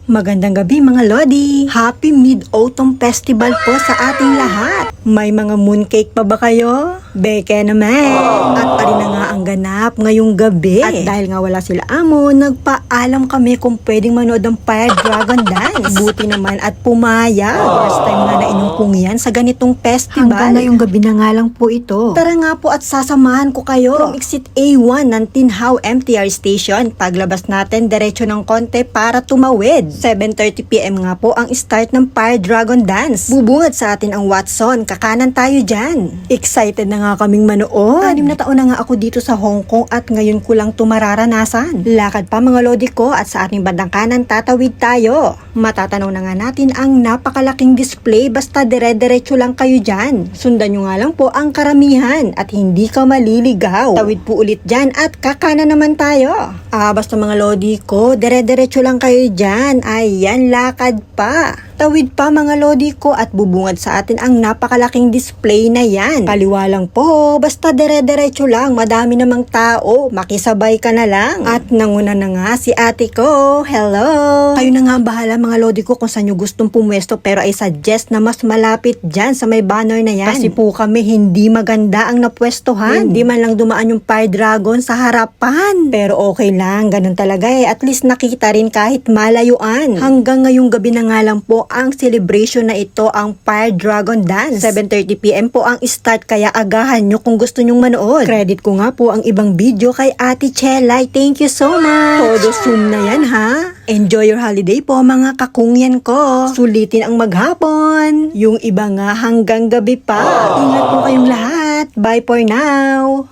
Magandang gabi mga Lodi! Happy Mid-Autumn Festival po sa ating lahat! May mga mooncake pa ba kayo? Beke naman! At pa rin na nga ang ganap ngayong gabi. At dahil nga wala sila amo, nagpaalam kami kung pwedeng manood ng Fire Dragon Dance. Buti naman at pumayag. First time nga na inumpong yan sa ganitong festival. Hanggang ngayong gabi na nga lang po ito. Tara nga po at sasamahan ko kayo from exit A1 ng Tinhao MTR Station. Paglabas natin, diretso ng konti para tumawid. 7:30 PM nga po ang start ng Fire Dragon Dance. Bubungad sa atin ang Watson. Kakanan tayo dyan. Excited na nga kaming manood. 6 na taon na nga ako dito sa Hong Kong at ngayon ko lang tumararanasan. Lakad pa mga Lodi ko at sa ating bandang kanan tatawid tayo. Matatanaw na nga natin ang napakalaking display basta dire-diretso lang kayo dyan. Sundan nyo nga lang po ang karamihan at hindi ka maliligaw. Tawid po ulit dyan at kakanan naman tayo. Basta mga Lodi ko, dire-diretso lang kayo dyan. Ayan, lakad pa. Tawid pa mga Lodi ko at bubungad sa atin ang napakalaking display na yan. Kaliwa lang po, basta dire-diretso lang, madami namang tao, makisabay ka na lang. At nanguna na nga si ate ko, hello! Kayo na nga bahala mga Lodi ko kung saan nyo gustong pumwesto pero I suggest na mas malapit dyan sa may banner na yan. Kasi po kami hindi maganda ang napwestohan. Hindi man lang dumaan yung Fire Dragon sa harapan. Pero okay lang, ganun talaga at least nakita rin kahit malayuan. Hanggang ngayong gabi na nga lang po ang celebration na ito, ang Fire Dragon Dance. 7:30 PM po ang start kaya agahan nyo kung gusto nyong manood. Credit ko nga po ang ibang video kay Ate Chelay. Thank you so much. Todo Zoom na yan ha. Enjoy your holiday po mga kakungyan ko. Sulitin ang maghapon. Yung iba nga hanggang gabi pa. Ingat po kayong lahat. Bye for now.